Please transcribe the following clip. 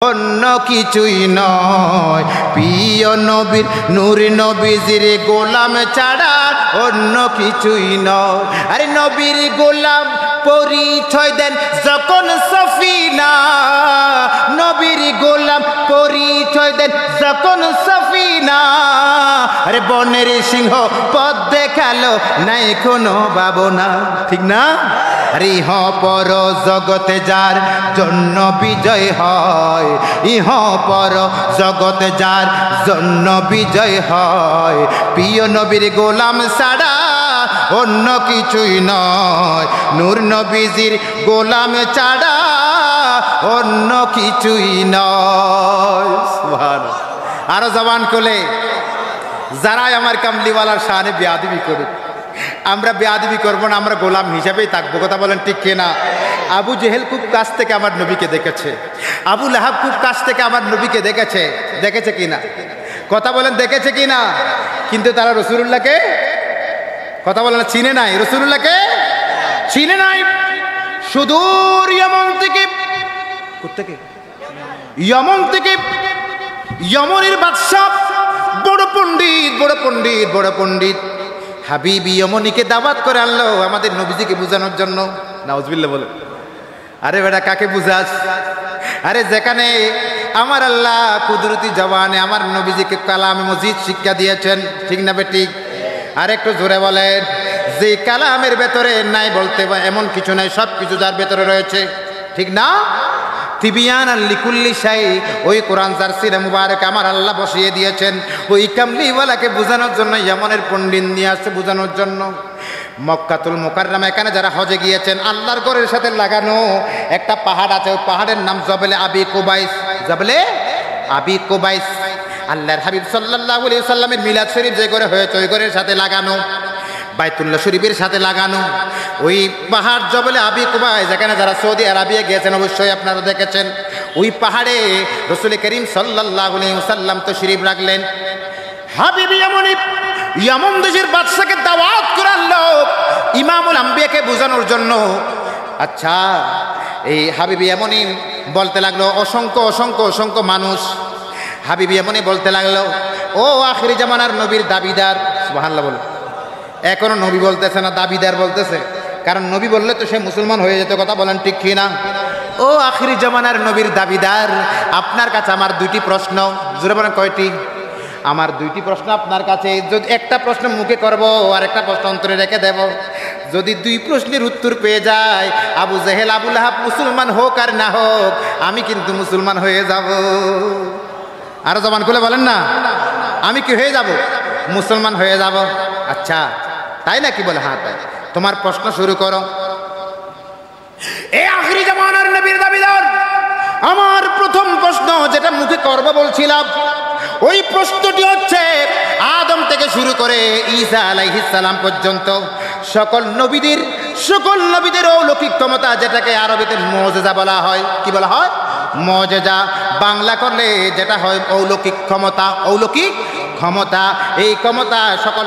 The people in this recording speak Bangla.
অন্য কিছুই নয়, প্রিয় নবীর নূর নবীজির গোলাম ছাড়া অন্য কিছুই নয়। আরে নবীর গোলাম পরিচয় দেন যখন সফিনা, নবীর গোলাম পরিচয় দেন যখন সফিনা। আরে বনের সিংহ পথ দেখালো নাই কোনো ভাবনা, ঠিক না? ইহ পর জগতে যার জন্য বিজয় হয়, ইহ পর জগতে যার জন্য বিজয় হয়, প্রিয় নবীর গোলাম ছাড়া অন্য কিছুই নয়, নূর নবীজির গোলাম ছাড়া অন্য কিছুই নয়। সুবহানাল্লাহ। আরো জবান খুলে যারাই আমার কামলিওয়ালার শানে বেয়াদবি করুক, আমরা বেয়াদবি করবো না, আমরা গোলাম হিসাবেই থাকবো। কথা বলেন ঠিক কিনা? আবু জেহেল খুব কাছ থেকে আমার নবীকে দেখেছে, আবু লাহাব খুব কাছ থেকে আমার নবীকে দেখেছে, দেখেছে কিনা? কথা বলেন দেখেছে কিনা? কিন্তু তারা রসুলুল্লাহকে, কথা বলেন, চিনে নাই, রসুলুল্লাহকে চিনে নাই। সুদূর ইয়মন থেকে, কোত্থেকে? ইয়মন থেকে, ইয়মনের বাদশা বড় পণ্ডিত, বড় পণ্ডিত, বড় পণ্ডিত হাবিবি ইয়মনিকে দাওয়াত করে আনলো আমাদের নবীজিকে বুঝানোর জন্য। নাউজুবিল্লাহ বলে। আরে বেটা কাকে বুঝাস? আরে যেখানে আমার আল্লাহ কুদরতি জবানে আমার নবীজিকে কালামে মজিদ শিক্ষা দিয়েছেন, ঠিক না বেঠিক? আর একটু জোরে বলেন। যে কালামের ভেতরে নাই বলতে এমন কিছু নাই, সব কিছু যার ভেতরে রয়েছে, ঠিক না? তিবিয়ানান লিকুল্লি শাই, ওই কোরআন যার সিরে মুবারক আমার আল্লাহ বসিয়ে দিয়েছেন ওই কামলিওয়ালাকে বোঝানোর জন্য, ইয়ামনের পণ্ডিত নিয়ে আসছে বোঝানোর জন্য। মক্কাতুল মুকাররমা, এখানে যারা হজে গিয়েছেন, আল্লাহর ঘরের সাথে লাগানো একটা পাহাড় আছে, ওই পাহাড়ের নাম জবলে আবি কুবাইস, জবলে আবি কুবাইস। আল্লাহর হাবিব সাল্লাল্লাহু আলাইহি সাল্লামের মিলাদ শরীফ যে করে হয়েছে ওই ঘরের সাথে লাগানো, বাইতুল্লাহ শরীফের সাথে লাগানো ওই পাহাড় জবলে আবি কুবাইস। যেখানে যারা সৌদি আরবিয়া গিয়েছেন অবশ্যই আপনারা দেখেছেন, ওই পাহাড়ে রাসূল করিম সাল্লাল্লাহু আলাইহি ওয়াসাল্লাম তাশরীফ রাখলেন। হাবিব ইয়ামনি, ইয়ামন দেশের বাদশাকে দাওয়াত করে আনলো ইমামুল আম্বিয়াকে বোঝানোর জন্য। আচ্ছা, এই হাবিব ইয়ামনি বলতে লাগলো, অসংখ্য অসংখ্য অসংখ্য মানুষ হাবিব ইয়ামনি বলতে লাগলো, ও আখিরি জামানার নবীর দাবিদার। সুবহানাল্লাহ বলে। এখনো নবী বলতেছে না, দাবিদার বলতেছে, কারণ নবী বললে তো সে মুসলমান হয়ে যেত। কথা বলেন ঠিক কি না? ও আখিরি জামানার নবীর দাবিদার, আপনার কাছে আমার দুইটি প্রশ্ন। জোরে বলেন কয়টি? আমার দুইটি প্রশ্ন আপনার কাছে। যদি একটা প্রশ্ন মুখে করব আর একটা প্রশ্ন অন্তরে রেখে দেব, যদি দুই প্রশ্নের উত্তর পেয়ে যায়, আবু জেহেল আবু লাহাব মুসলমান হোক আর না হোক, আমি কিন্তু মুসলমান হয়ে যাব। আরো জবান খুলে বলেন না, আমি কি হয়ে যাব? মুসলমান হয়ে যাব। আচ্ছা তাই নাকি? বলে হ্যাঁ তাই। তোমার প্রশ্ন শুরু করো। এ আখিরি জামানার নবীর দাবিদার, আমার প্রথম প্রশ্ন যেটা মুখে করব বলছিলাম, ওই প্রশ্নটি হচ্ছে আদম থেকে শুরু করে ঈসা আলাইহিস সালাম পর্যন্ত সকল নবীদের অলৌকিক ক্ষমতা, যেটাকে আরবিতে মুজিজা বলা হয়। কি বলা হয়? মুজিজা। বাংলা করলে যেটা হয় অলৌকিক ক্ষমতা। অলৌকিক ক্ষমতা, এই ক্ষমতা সকল